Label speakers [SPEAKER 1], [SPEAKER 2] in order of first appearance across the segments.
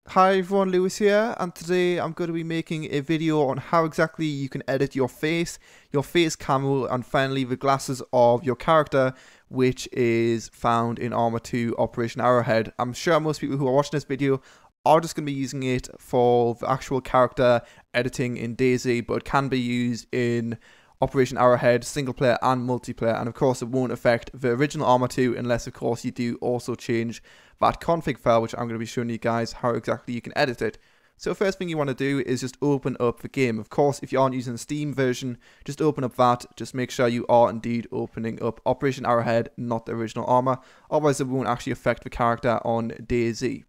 [SPEAKER 1] Hi everyone, Lewis here, and today I'm going to be making a video on how exactly you can edit your face camo, and finally the glasses of your character, which is found in Arma 2 Operation Arrowhead. I'm sure most people who are watching this video are just going to be using it for the actual character editing in DayZ, but it can be used in Operation Arrowhead, single player and multiplayer, and of course it won't affect the original Arma 2 unless of course you do also change that config file, which I'm going to be showing you guys how exactly you can edit it. So first thing you want to do is just open up the game. Of course, if you aren't using the Steam version, just open up that. Just make sure you are indeed opening up Operation Arrowhead, not the original Arma. Otherwise, it won't actually affect the character on DayZ.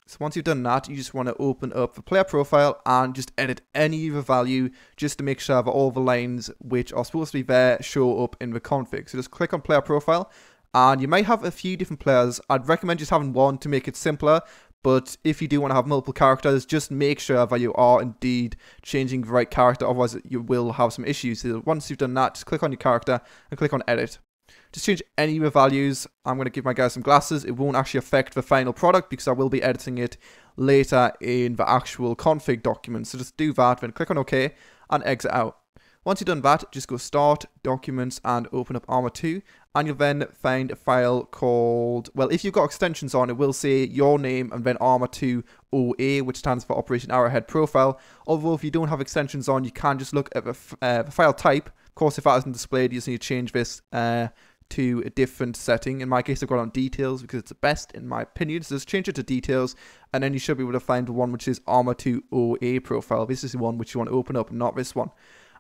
[SPEAKER 1] So once you've done that, you just want to open up the player profile and just edit any of the value just to make sure that all the lines which are supposed to be there show up in the config. So just click on player profile, and you might have a few different players. I'd recommend just having one to make it simpler, but if you do want to have multiple characters, just make sure that you are indeed changing the right character, otherwise you will have some issues. So once you've done that, just click on your character and click on edit. Just change any of the values. I'm going to give my guy some glasses. It won't actually affect the final product because I will be editing it later in the actual config document. So just do that, then click on OK and exit out. Once you've done that, just go Start, Documents, and open up Arma 2, and you'll then find a file called, well, if you've got extensions on, it will say your name and then Arma 2 OA, which stands for Operation Arrowhead Profile. Although if you don't have extensions on, you can just look at the file type. Of course, if that isn't displayed, you just need to change this to a different setting. In my case, I've got on details because it's the best in my opinion. So just change it to details, and then you should be able to find the one which is Arma 2 OA profile. This is the one which you want to open up, not this one.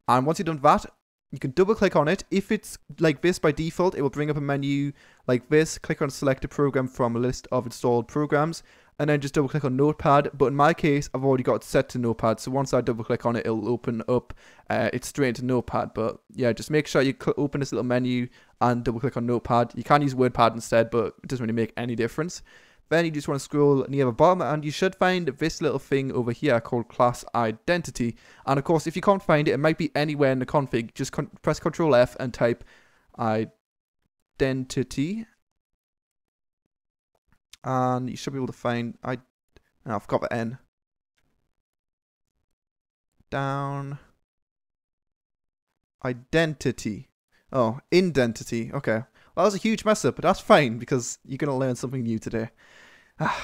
[SPEAKER 1] And once you've done that, you can double click on it. If it's like this by default, it will bring up a menu like this. Click on select a program from a list of installed programs, and then just double click on Notepad. But in my case, I've already got it set to Notepad, so once I double click on it, it'll open up it's straight into Notepad. But yeah, just make sure you open this little menu and double click on Notepad. You can use WordPad instead, but it doesn't really make any difference. Then you just want to scroll near the bottom, and you should find this little thing over here called class identity. And of course, if you can't find it, it might be anywhere in the config. Just press Ctrl F and type identity, and you should be able to find I've got the N down. Identity. Oh, indentity. Okay. Well, that was a huge mess up, but that's fine because you're going to learn something new today.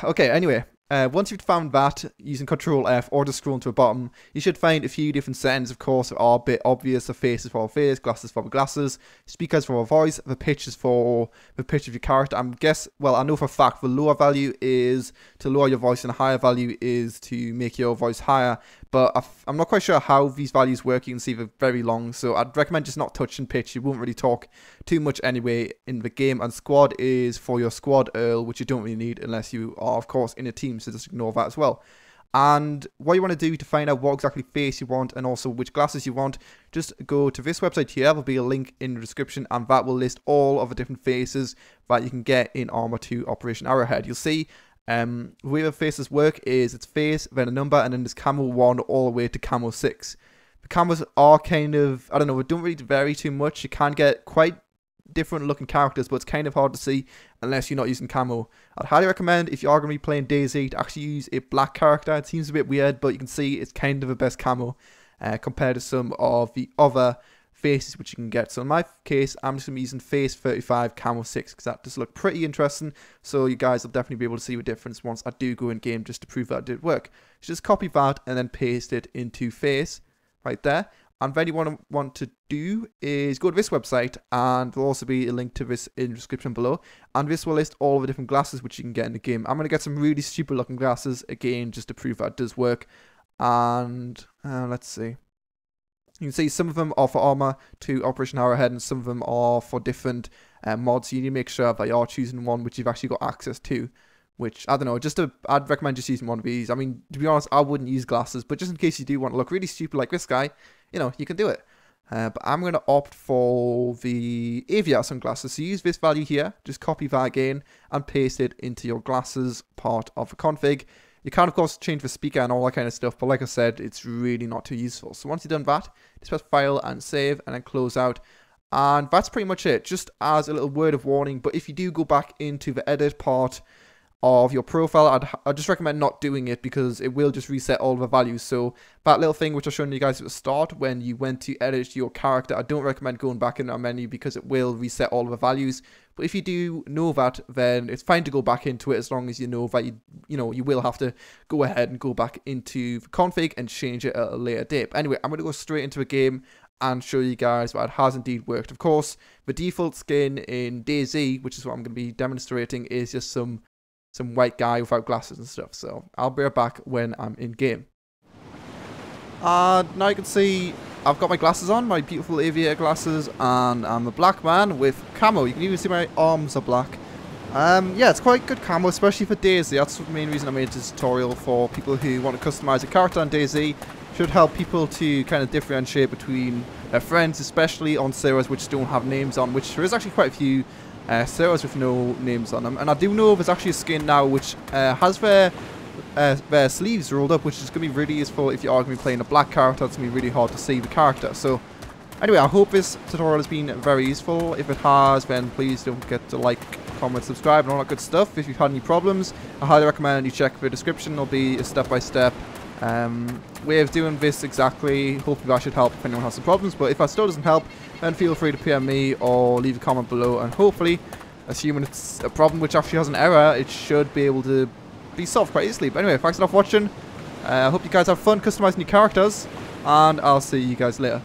[SPEAKER 1] Okay, anyway, once you've found that, using Ctrl F or just scroll to the bottom, you should find a few different settings, of course, that are a bit obvious. The face is for face, glasses for the glasses, speakers for a voice, the pitch is for the pitch of your character. I know for a fact the lower value is to lower your voice and the higher value is to make your voice higher. But I'm not quite sure how these values work. You can see they're very long, so I'd recommend just not touching pitch. You won't really talk too much anyway in the game. And squad is for your squad URL, which you don't really need unless you are, of course, in a team, so just ignore that as well. And what you want to do to find out what exactly face you want and also which glasses you want, just go to this website here. There'll be a link in the description, and that will list all of the different faces that you can get in Arma 2 Operation Arrowhead. You'll see the way the faces work is it's face, then a number, and then there's Camo 1 all the way to Camo 6. The camos are kind of, I don't know, it don't really vary too much. You can get quite different looking characters, but it's kind of hard to see unless you're not using camo. I'd highly recommend, if you are going to be playing DayZ, to actually use a black character. It seems a bit weird, but you can see it's kind of the best camo compared to some of the other faces which you can get. So in my case, I'm just going to be using face 35 Camo 6 because that does look pretty interesting. So you guys will definitely be able to see the difference once I do go in game, just to prove that it did work. So just copy that and then paste it into face right there. And then you want to do is go to this website, and there'll also be a link to this in the description below, and this will list all of the different glasses which you can get in the game. I'm going to get some really stupid looking glasses again just to prove that it does work. And let's see. You can see some of them are for Arma 2 Operation Arrowhead, and some of them are for different mods. So you need to make sure that you are choosing one which you've actually got access to. Which, I don't know, I'd recommend just using one of these. I mean, to be honest, I wouldn't use glasses, but just in case you do want to look really stupid like this guy, you know, you can do it. But I'm going to opt for the aviator sunglasses. So use this value here, just copy that again, and paste it into your glasses part of the config. You can, of course, change the speaker and all that kind of stuff, but like I said, it's really not too useful. So once you've done that, just press File and Save, and then close out. And that's pretty much it, just as a little word of warning. But if you do go back into the edit part of your profile, I'd just recommend not doing it because it will just reset all of the values. So that little thing which I showed you guys at the start when you went to edit your character, I don't recommend going back in our menu because it will reset all of the values. But if you do know that, then it's fine to go back into it as long as you know that you will have to go ahead and go back into the config and change it at a later date. But anyway, I'm going to go straight into the game and show you guys that it has indeed worked. Of course, the default skin in DayZ, which is what I'm going to be demonstrating, is just some white guy without glasses and stuff. So I'll be right back when I'm in game. Now you can see I've got my glasses on, my beautiful aviator glasses, and I'm a black man with camo. You can even see my arms are black. Yeah, it's quite good camo, especially for DayZ. That's the main reason I made this tutorial, for people who want to customize a character on DayZ. Should help people to kind of differentiate between their friends, especially on servers which don't have names on, which there is actually quite a few servers with no names on them. And I do know there's actually a skin now which has their sleeves rolled up, which is going to be really useful if you are going to be playing a black character. It's going to be really hard to see the character. So anyway, I hope this tutorial has been very useful. If it has, then please don't forget to like, comment, subscribe and all that good stuff. If you've had any problems, I highly recommend you check the description. There'll be a step-by-step way of doing this exactly. Hopefully that should help if anyone has some problems, but if that still doesn't help, then feel free to PM me or leave a comment below, and hopefully, assuming it's a problem which actually has an error, it should be able to be solved quite easily. But anyway, thanks a lot for watching. I hope you guys have fun customizing your characters, and I'll see you guys later.